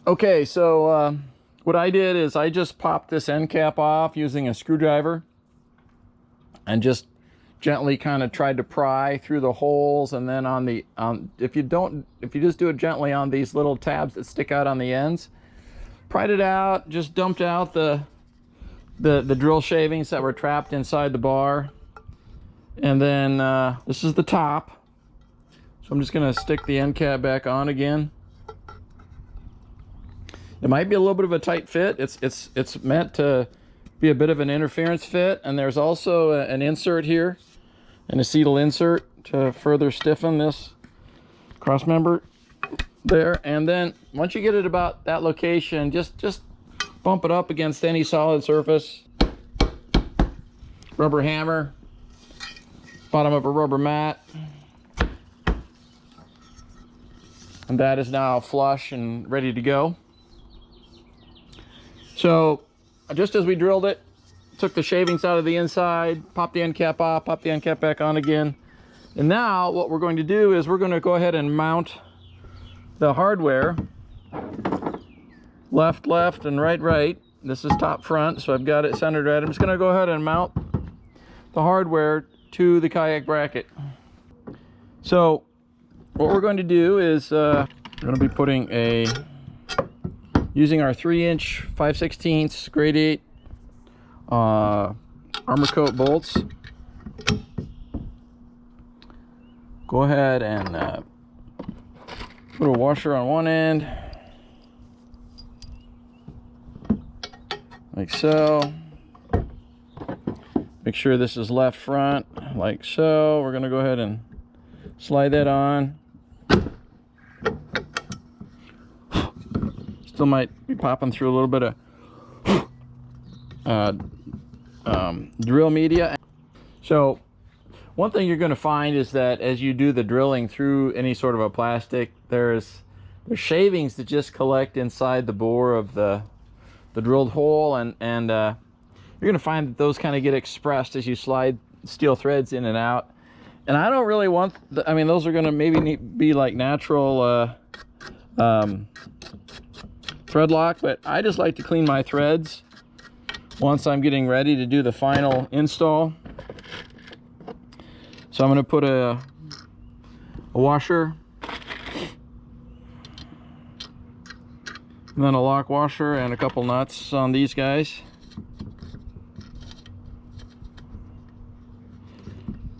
Okay, so what I did is I just popped this end cap off using a screwdriver and just gently kind of tried to pry through the holes, and then if you just do it gently on these little tabs that stick out on the ends, pried it out, just dumped out the drill shavings that were trapped inside the bar. And then this is the top, so I'm just gonna stick the end cap back on again. It might be a little bit of a tight fit. It's meant to be a bit of an interference fit, and there's also an insert here, an acetal insert to further stiffen this cross member there. And then once you get it about that location, just bump it up against any solid surface. Rubber hammer, bottom of a rubber mat, and that is now flush and ready to go. So just as we drilled it, took the shavings out of the inside, popped the end cap off, popped the end cap back on again. And now what we're going to do is we're going to go ahead and mount the hardware. Left, left, and right, right. This is top front, so I've got it centered right. I'm just going to go ahead and mount the hardware to the kayak bracket. So what we're going to do is we're going to be putting using our 3-inch 5/16 grade 8 armor coat bolts. Go ahead and put a washer on one end, like so. Make sure this is left front, like so. We're going to go ahead and slide that on. Still might be popping through a little bit of drill media. So one thing you're going to find is that as you do the drilling through any sort of a plastic, there's shavings that just collect inside the bore of the drilled hole, and you're going to find that those kind of get expressed as you slide steel threads in and out. And I don't really want I mean, those are going to maybe be like natural thread lock, but I just like to clean my threads once I'm getting ready to do the final install. So I'm going to put a washer, and then a lock washer and a couple nuts on these guys.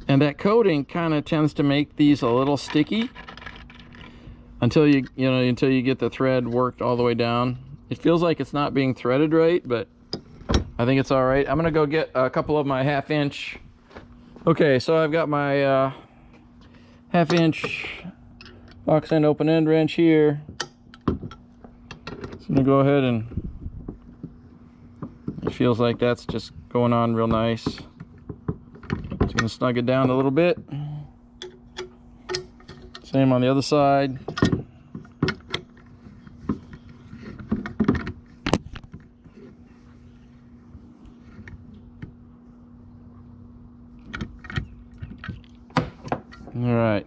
And that coating kind of tends to make these a little sticky until you get the thread worked all the way down. It feels like it's not being threaded right, but I think it's all right. I'm gonna go get a couple of my 1/2-inch. Okay, so I've got my 1/2-inch box end open end wrench here. So I'm gonna go ahead, and it feels like that's just going on real nice. Just gonna snug it down a little bit. Same on the other side. All right.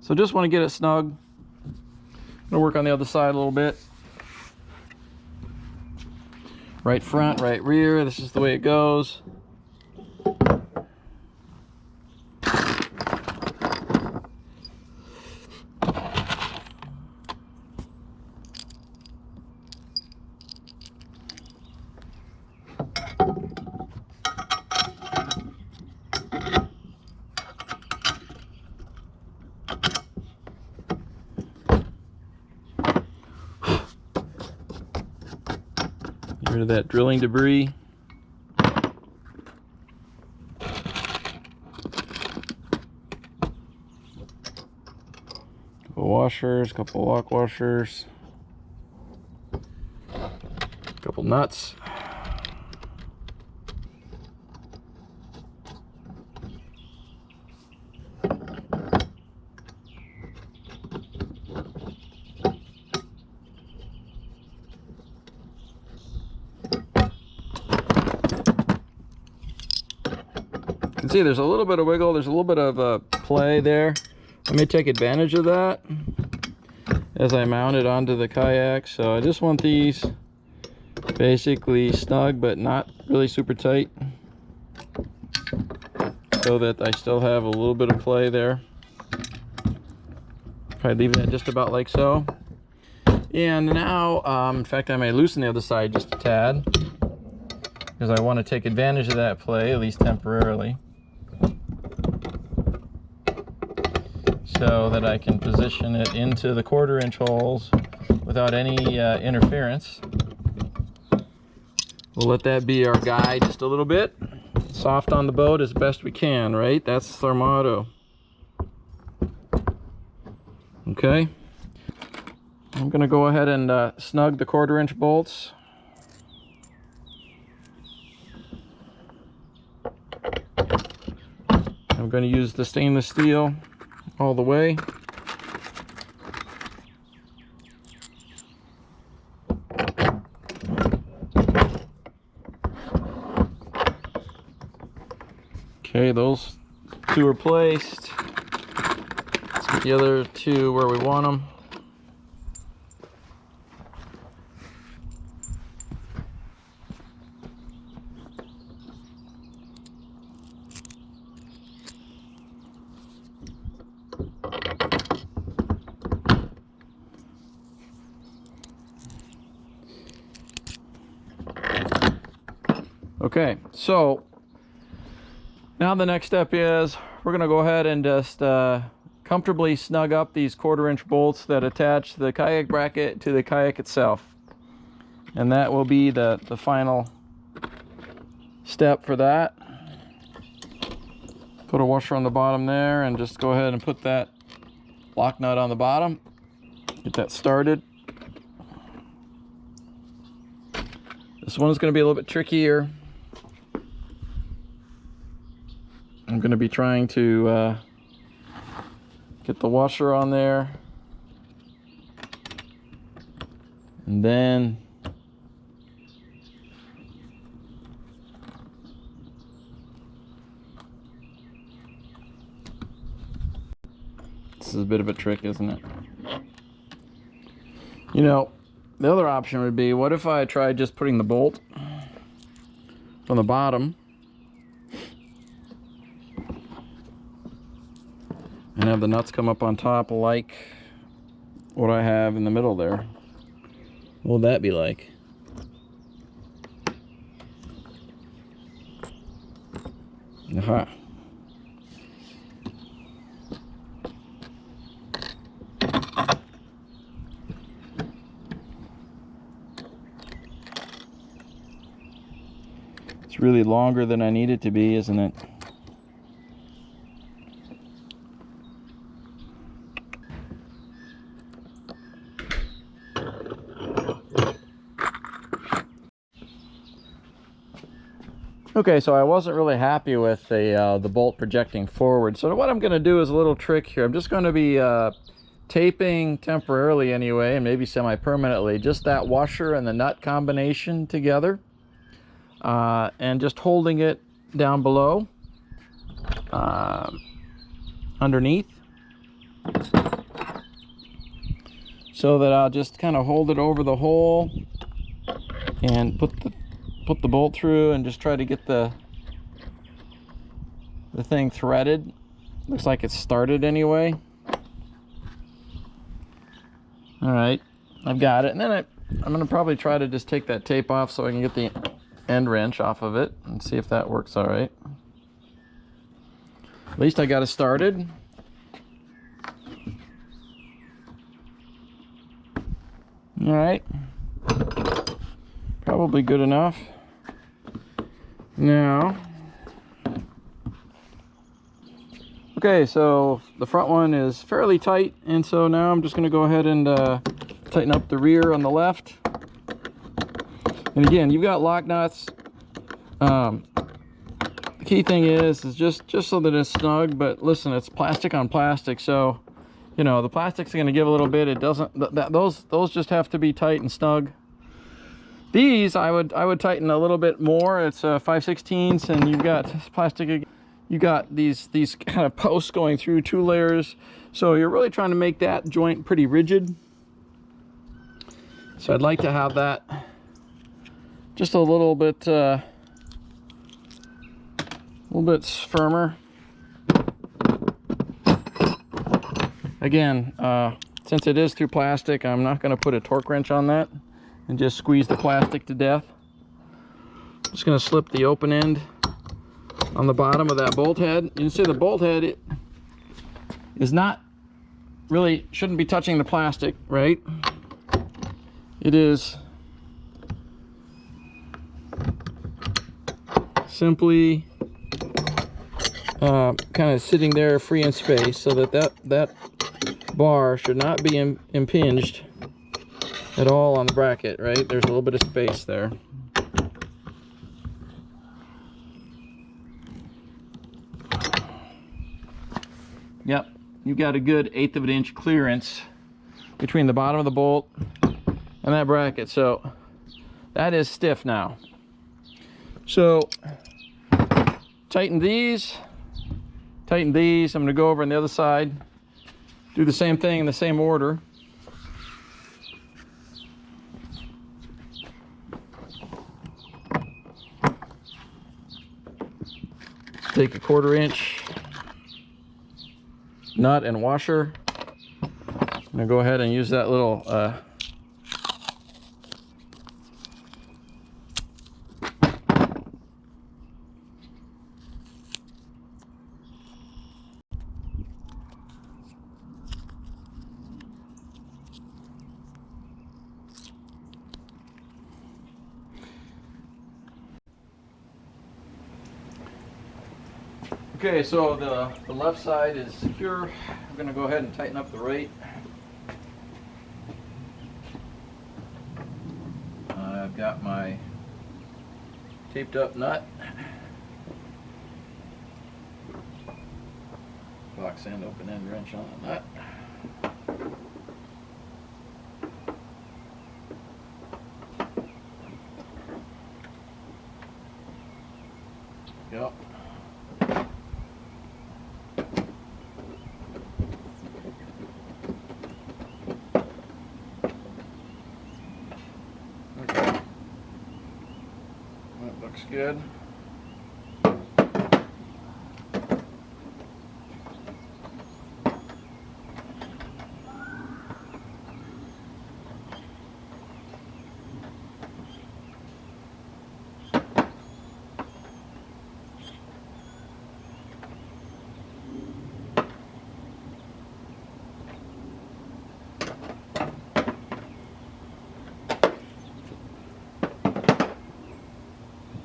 So just want to get it snug. I'm gonna work on the other side a little bit. Right front, right rear. This is the way it goes. Get rid of that drilling debris. Couple washers, couple lock washers, couple nuts. See, there's a little bit of wiggle, there's a little bit of play there, I may take advantage of that as I mount it onto the kayak. So I just want these basically snug but not really super tight, so that I still have a little bit of play there. Probably leaving it just about like so. And now, in fact, I may loosen the other side just a tad, because I want to take advantage of that play, at least temporarily, so that I can position it into the 1/4 inch holes without any interference. We'll let that be our guide just a little bit. Soft on the boat as best we can, right? That's our motto. Okay. I'm going to go ahead and snug the 1/4 inch bolts. I'm going to use the stainless steel all the way. Okay, those two are placed. Let's get the other two where we want them. Okay, so now the next step is we're going to go ahead and just comfortably snug up these 1/4 inch bolts that attach the kayak bracket to the kayak itself. And that will be the final step for that. Put a washer on the bottom there and just go ahead and put that lock nut on the bottom. Get that started. This one is going to be a little bit trickier. I'm going to be trying to get the washer on there, and then this is a bit of a trick, isn't it? You know, the other option would be, what if I tried just putting the bolt from the bottom and have the nuts come up on top like what I have in the middle there? What would that be like? Aha. It's really longer than I need it to be, isn't it? Okay, so I wasn't really happy with the bolt projecting forward. So what I'm going to do is a little trick here. I'm just going to be taping temporarily anyway, and maybe semi-permanently, just that washer and the nut combination together, and just holding it down below, underneath, so that I'll just kind of hold it over the hole and put the bolt through and just try to get the thing threaded. Looks like it's started anyway. All right, I've got it. And then I'm gonna probably try to just take that tape off so I can get the end wrench off of it and see if that works all right. At least I got it started. All right, probably good enough. Now, okay, so the front one is fairly tight, and so now I'm just going to go ahead and tighten up the rear on the left. And again, you've got lock nuts. The key thing is just so that it's snug, but listen, it's plastic on plastic, so you know the plastic's going to give a little bit. It doesn't. Those just have to be tight and snug. These I would tighten a little bit more. It's 5/16, and you've got plastic. you got these kind of posts going through 2 layers, so you're really trying to make that joint pretty rigid. So I'd like to have that just a little bit firmer. Again, since it is through plastic, I'm not going to put a torque wrench on that and just squeeze the plastic to death. I'm just going to slip the open end on the bottom of that bolt head. You can see the bolt head, it is not really, shouldn't be touching the plastic, right? It is simply kind of sitting there free in space, so that bar should not be impinged at all on the bracket, right? There's a little bit of space there. Yep, you've got a good 1/8 of an inch clearance between the bottom of the bolt and that bracket, so that is stiff now. So tighten these. I'm going to go over on the other side, do the same thing in the same order. Take a 1/4 inch nut and washer. I'm going to go ahead and use that little okay, so the left side is secure. I'm going to go ahead and tighten up the right. I've got my taped up nut. Box end open end wrench on the nut. Yep. Looks good.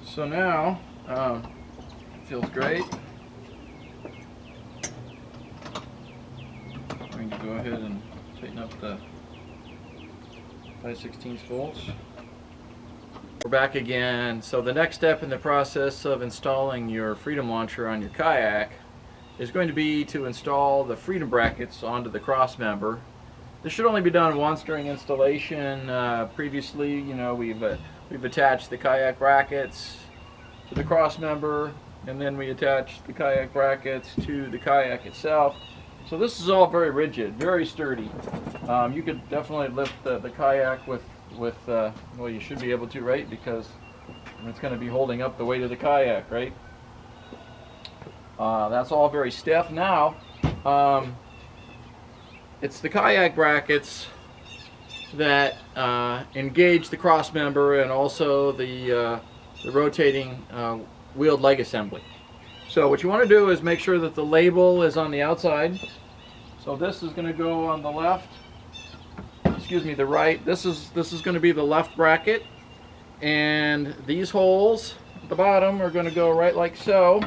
So now, it feels great. I'm going to go ahead and tighten up the 5/16 bolts. We're back again. So the next step in the process of installing your Freedom launcher on your kayak is going to be to install the Freedom brackets onto the cross member. This should only be done once during installation. Previously, you know, we've attached the kayak brackets to the cross member, and then we attach the kayak brackets to the kayak itself. So this is all very rigid, very sturdy. You could definitely lift the kayak with well, you should be able to, right? Because it's going to be holding up the weight of the kayak, right? That's all very stiff. Now, it's the kayak brackets that engage the cross member and also the rotating wheeled leg assembly. So what you want to do is make sure that the label is on the outside. So this is going to go on the left, excuse me, the right. This is going to be the left bracket, and these holes at the bottom are going to go right like so.